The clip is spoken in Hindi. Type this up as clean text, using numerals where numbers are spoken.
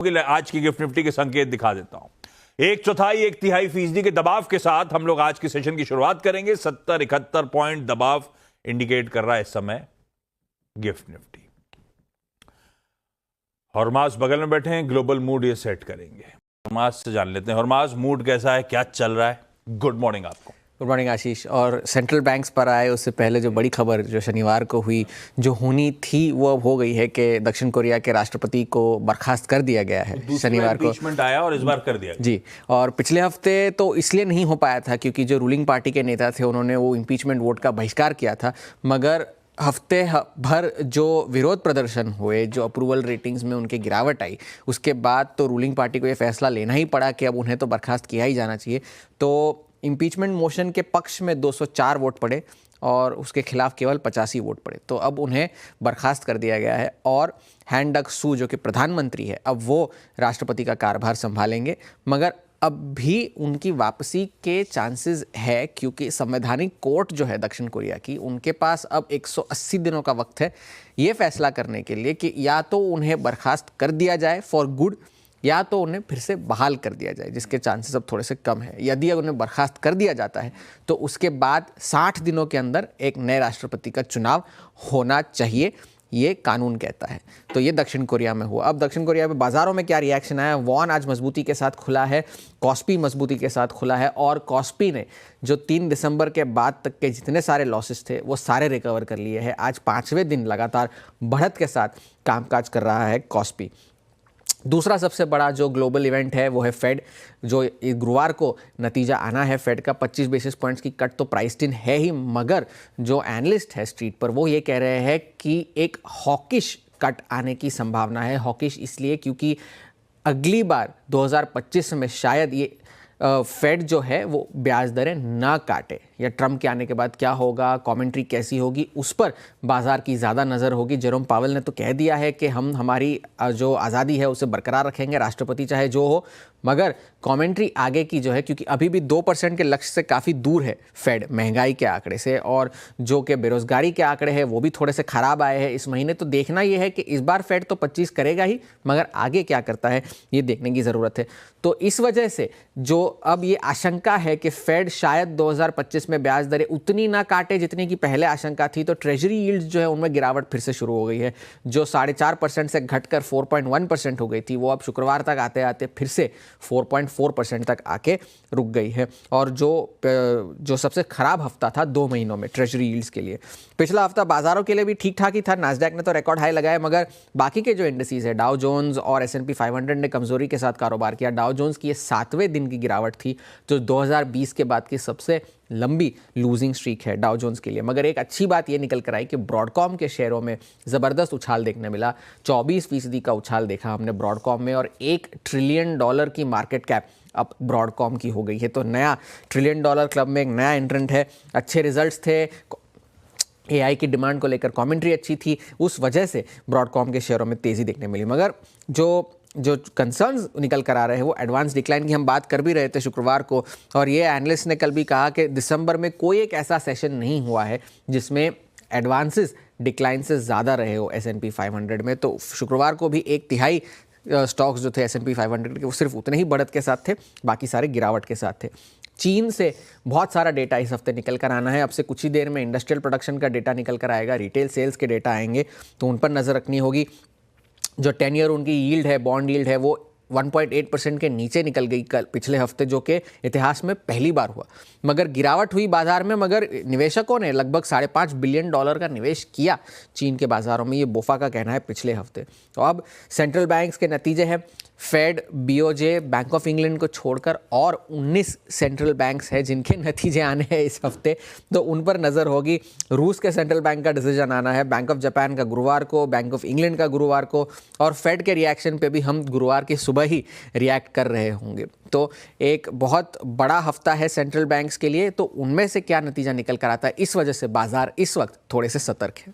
आज की गिफ्ट निफ्टी के संकेत दिखा देता हूं। 1/4 1/3 फीसदी के दबाव के साथ हम लोग आज की सेशन की शुरुआत करेंगे। 70-71 पॉइंट दबाव इंडिकेट कर रहा है इस समय गिफ्ट निफ्टी। हरमास बगल में बैठे हैं, ग्लोबल मूड ये सेट करेंगे। हरमास से जान लेते हैं, हरमास मूड कैसा है, क्या चल रहा है? गुड मॉर्निंग आपको। गुड मॉर्निंग आशीष। और सेंट्रल बैंक्स पर आए उससे पहले जो बड़ी खबर जो शनिवार को हुई, जो होनी थी वो अब हो गई है कि दक्षिण कोरिया के राष्ट्रपति को बर्खास्त कर दिया गया है शनिवार को। इम्पीचमेंट आया और इस बार कर दिया जी। और पिछले हफ्ते तो इसलिए नहीं हो पाया था क्योंकि जो रूलिंग पार्टी के नेता थे उन्होंने वो इम्पीचमेंट वोट का बहिष्कार किया था, मगर हफ्ते भर जो विरोध प्रदर्शन हुए, जो अप्रूवल रेटिंग्स में उनके गिरावट आई, उसके बाद तो रूलिंग पार्टी को ये फैसला लेना ही पड़ा कि अब उन्हें तो बर्खास्त किया ही जाना चाहिए। तो इम्पीचमेंट मोशन के पक्ष में 204 वोट पड़े और उसके खिलाफ केवल 85 वोट पड़े। तो अब उन्हें बर्खास्त कर दिया गया है और हैन डक सू जो कि प्रधानमंत्री है, अब वो राष्ट्रपति का कार्यभार संभालेंगे। मगर अब भी उनकी वापसी के चांसेस है क्योंकि संवैधानिक कोर्ट जो है दक्षिण कोरिया की, उनके पास अब 180 दिनों का वक्त है ये फैसला करने के लिए कि या तो उन्हें बर्खास्त कर दिया जाए फॉर गुड या तो उन्हें फिर से बहाल कर दिया जाए, जिसके चांसेस अब थोड़े से कम है। यदि उन्हें बर्खास्त कर दिया जाता है तो उसके बाद 60 दिनों के अंदर एक नए राष्ट्रपति का चुनाव होना चाहिए, ये कानून कहता है। तो ये दक्षिण कोरिया में हुआ। अब दक्षिण कोरिया में बाजारों में क्या रिएक्शन आया? वॉन आज मजबूती के साथ खुला है, कॉस्पी मजबूती के साथ खुला है और कॉस्पी ने जो 3 दिसंबर के बाद तक के जितने सारे लॉसेस थे वो सारे रिकवर कर लिए हैं। आज 5वें दिन लगातार बढ़त के साथ कामकाज कर रहा है कॉस्पी। दूसरा सबसे बड़ा जो ग्लोबल इवेंट है वो है फेड, जो गुरुवार को नतीजा आना है फेड का। 25 बेसिस पॉइंट्स की कट तो प्राइस्ड इन है ही, मगर जो एनालिस्ट है स्ट्रीट पर वो ये कह रहे हैं कि एक हॉकिश कट आने की संभावना है। हॉकिश इसलिए क्योंकि अगली बार 2025 में शायद ये फेड जो है वो ब्याज दरें ना काटे, या ट्रम्प के आने के बाद क्या होगा, कमेंट्री कैसी होगी, उस पर बाजार की ज़्यादा नज़र होगी। जेरोम पावेल ने तो कह दिया है कि हम हमारी जो आज़ादी है उसे बरकरार रखेंगे, राष्ट्रपति चाहे जो हो, मगर कमेंट्री आगे की जो है, क्योंकि अभी भी 2% के लक्ष्य से काफ़ी दूर है फेड महंगाई के आंकड़े से, और जो कि बेरोजगारी के आंकड़े हैं वो भी थोड़े से ख़राब आए हैं इस महीने। तो देखना ये है कि इस बार फेड तो 25 करेगा ही, मगर आगे क्या करता है ये देखने की ज़रूरत है। तो इस वजह से जो अब ये आशंका है कि फेड शायद 2025 में ब्याज दरें उतनी ना काटे जितनी की पहले आशंका थी, तो ट्रेजरी यील्ड जो है उनमें गिरावट फिर से शुरू हो गई है। जो 4.5% से घटकर 4.1% हो गई थी, वो अब शुक्रवार तक आते आते फिर से 4.4% तक आके रुक गई है। और जो सबसे खराब हफ्ता था 2 महीनों में ट्रेजरी यील्ड्स के लिए, पिछला हफ्ता बाजारों के लिए भी ठीक ठाक ही था। नास्डैक ने तो रिकॉर्ड हाई लगाया, मगर बाकी के जो इंडिसेस है, डाउ जोन्स और S&P 500 ने कमजोरी के साथ कारोबार किया। डाउ जोन्स की ये 7वें दिन की गिरावट थी, जो 2020 के बाद की सबसे लंबी लूजिंग स्ट्रीक है डाउ जोन्स के लिए। मगर एक अच्छी बात ये निकल कर आई कि ब्रॉडकॉम के शेयरों में ज़बरदस्त उछाल देखने मिला। 24% का उछाल देखा हमने ब्रॉडकॉम में, और $1 ट्रिलियन की मार्केट कैप अब ब्रॉडकॉम की हो गई है। तो नया $1 ट्रिलियन क्लब में एक नया एंट्रेंट है। अच्छे रिजल्ट्स थे, AI की डिमांड को लेकर कमेंट्री अच्छी थी, उस वजह से ब्रॉडकॉम के शेयरों में तेज़ी देखने मिली। मगर जो कंसर्न्स निकल कर आ रहे हैं वो एडवांस डिक्लाइन की हम बात कर भी रहे थे शुक्रवार को, और ये एनालिस्ट ने कल भी कहा कि दिसंबर में कोई एक ऐसा सेशन नहीं हुआ है जिसमें एडवांसेस डिक्लाइन से ज़्यादा रहे हो S&P 500 में। तो शुक्रवार को भी 1/3 स्टॉक्स जो थे S&P 500 के वो सिर्फ उतने ही बढ़त के साथ थे, बाकी सारे गिरावट के साथ थे। चीन से बहुत सारा डेटा इस हफ्ते निकल कर आना है। अब से कुछ ही देर में इंडस्ट्रियल प्रोडक्शन का डेटा निकल कर आएगा, रिटेल सेल्स के डेटा आएंगे, तो उन पर नज़र रखनी होगी। जो 10 ईयर उनकी यील्ड है, बॉन्ड यील्ड है, वो 1.8% के नीचे निकल गई कल पिछले हफ्ते, जो कि इतिहास में पहली बार हुआ। मगर गिरावट हुई बाजार में, मगर निवेशकों ने लगभग $5.5 बिलियन का निवेश किया चीन के बाजारों में, ये बोफा का कहना है पिछले हफ्ते। तो अब सेंट्रल बैंक्स के नतीजे हैं, Fed, BOJ, Bank of England को छोड़कर और 19 सेंट्रल बैंक्स हैं जिनके नतीजे आने हैं इस हफ्ते, तो उन पर नज़र होगी। रूस के सेंट्रल बैंक का डिसीजन आना है, बैंक ऑफ जापान का गुरुवार को, बैंक ऑफ इंग्लैंड का गुरुवार को, और फेड के रिएक्शन पे भी हम गुरुवार की सुबह ही रिएक्ट कर रहे होंगे। तो एक बहुत बड़ा हफ्ता है सेंट्रल बैंक्स के लिए, तो उनमें से क्या नतीजा निकल कर आता है, इस वजह से बाजार इस वक्त थोड़े से सतर्क है।